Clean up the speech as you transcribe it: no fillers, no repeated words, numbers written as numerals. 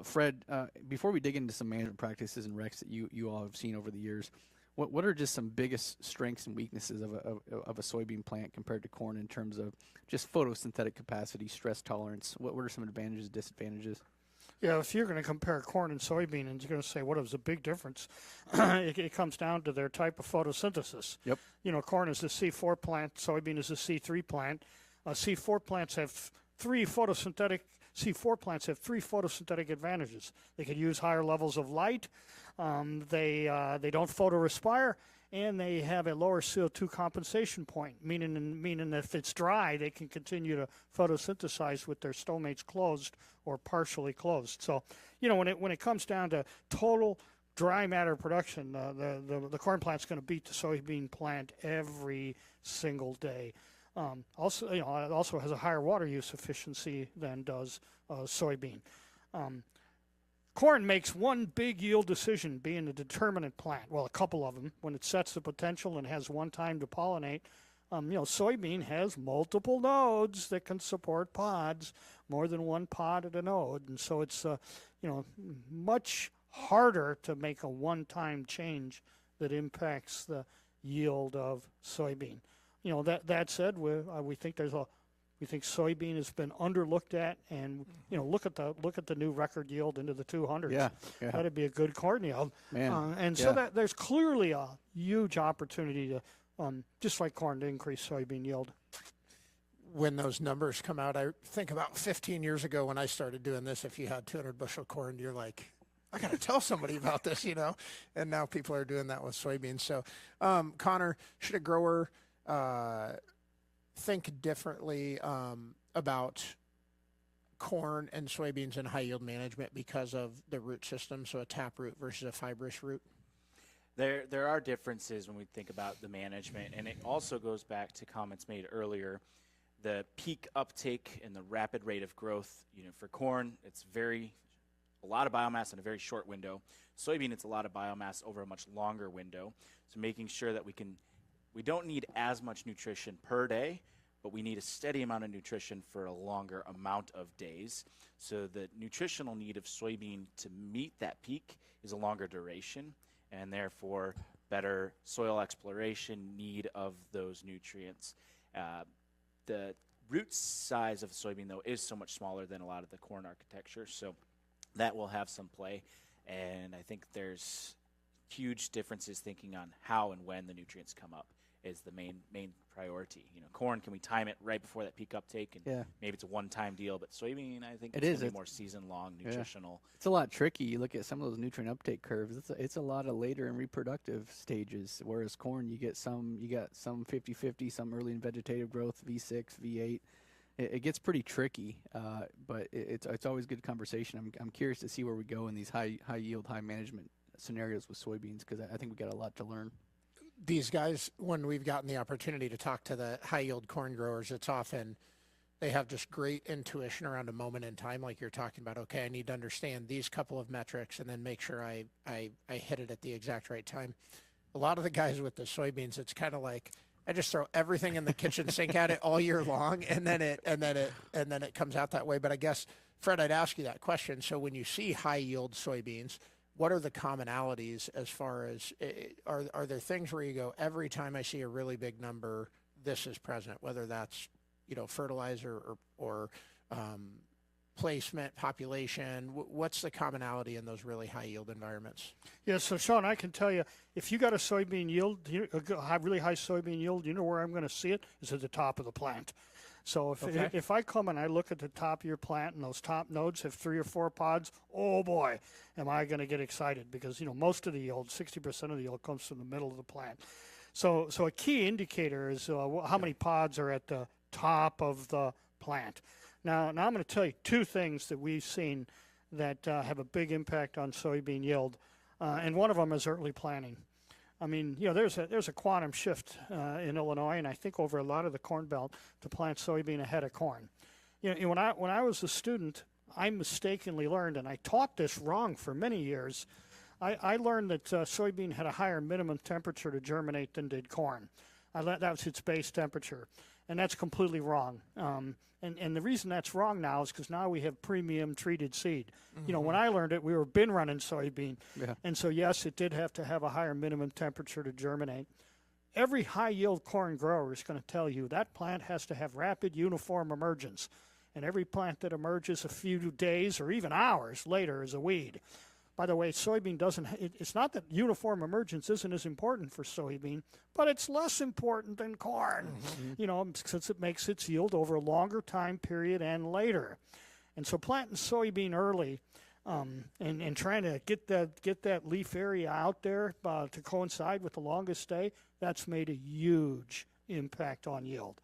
Fred, before we dig into some management practices and recs that you all have seen over the years, what are just some biggest strengths and weaknesses of a soybean plant compared to corn in terms of just photosynthetic capacity, stress tolerance? What are some advantages, disadvantages? Yeah, if you're going to compare corn and soybean and you're going to say what is the big difference, it comes down to their type of photosynthesis. Yep. Corn is a C4 plant, soybean is a C3 plant. C4 plants have three photosynthetic C4 plants have three photosynthetic advantages. They can use higher levels of light. They don't photorespire, and they have a lower CO2 compensation point, meaning if it's dry, they can continue to photosynthesize with their stomates closed or partially closed. So, when it comes down to total dry matter production, the corn plant's going to beat the soybean plant every single day. Also, it also has a higher water use efficiency than does soybean. Corn makes one big yield decision, being a determinant plant. Well, a couple of them, when it sets the potential and has one time to pollinate. Soybean has multiple nodes that can support pods, more than one pod at a node, and so it's much harder to make a one-time change that impacts the yield of soybean. That said, we think soybean has been underlooked at, and look at the new record yield into the 200s. Yeah. That'd be a good corn yield. Man, so that there's clearly a huge opportunity to, just like corn, to increase soybean yield. When those numbers come out, I think about 15 years ago when I started doing this, if you had 200 bushel corn, you're like, I got to tell somebody about this, and now people are doing that with soybeans. So, Connor, should a grower think differently about corn and soybeans and high yield management because of the root system, so a tap root versus a fibrous root? There are differences when we think about the management, and it also goes back to comments made earlier. The peak uptake and the rapid rate of growth, for corn, it's a lot of biomass in a very short window. Soybean, it's a lot of biomass over a much longer window. So making sure that we don't need as much nutrition per day, but we need a steady amount of nutrition for a longer amount of days. So the nutritional need of soybean to meet that peak is a longer duration, and therefore better soil exploration, need of those nutrients. The root size of soybean, though, is so much smaller than a lot of the corn architecture, so that will have some play. And I think there's huge differences thinking on how and when the nutrients come up is the main priority. Corn, can we time it right before that peak uptake? And maybe it's a one-time deal, but soybean, I think it's going to be more season-long nutritional. It's a lot tricky. You look at some of those nutrient uptake curves. It's a lot of later and reproductive stages. Whereas corn, you got some 50-50, some early in vegetative growth, V6, V8. It gets pretty tricky, but it's always good conversation. I'm curious to see where we go in these high yield, high management scenarios with soybeans, because I think we got a lot to learn. These guys, when we've gotten the opportunity to talk to the high yield corn growers, it's often they have just great intuition around a moment in time, like you're talking about. Okay, I need to understand these couple of metrics and then make sure I hit it at the exact right time. A lot of the guys with the soybeans, it's kind of like I just throw everything in the kitchen sink at it all year long, and then it comes out that way. But I guess, Fred, I'd ask you that question. So when you see high yield soybeans, what are the commonalities as far as are there things where you go, every time I see a really big number, this is present, whether that's fertilizer or placement, population? What's the commonality in those really high yield environments? Yeah, so Sean, I can tell you, if you got a soybean yield, a really high soybean yield, where I'm going to see it is at the top of the plant. So if I come and I look at the top of your plant and those top nodes have 3 or 4 pods, oh boy, am I going to get excited, because most of the yield, 60% of the yield, comes from the middle of the plant. So a key indicator is how many pods are at the top of the plant. Now I'm going to tell you 2 things that we've seen that have a big impact on soybean yield, and one of them is early planting. I mean, there's a quantum shift in Illinois, and I think over a lot of the Corn Belt, to plant soybean ahead of corn. When I was a student, I mistakenly learned, and I taught this wrong for many years. I learned that soybean had a higher minimum temperature to germinate than did corn. That was its base temperature. and that's completely wrong. And the reason that's wrong now is because now we have premium treated seed. You know, when I learned it, we were bin running soybean. Yeah. And so, yes, it did have to have a higher minimum temperature to germinate. Every high-yield corn grower is going to tell you that plant has to have rapid, uniform emergence. And every plant that emerges a few days or even hours later is a weed. By the way, soybean doesn't, it's not that uniform emergence isn't as important for soybean, but it's less important than corn, you know, since it makes its yield over a longer time period and later. And so planting soybean early and trying to get that leaf area out there to coincide with the longest day, that's made a huge impact on yield.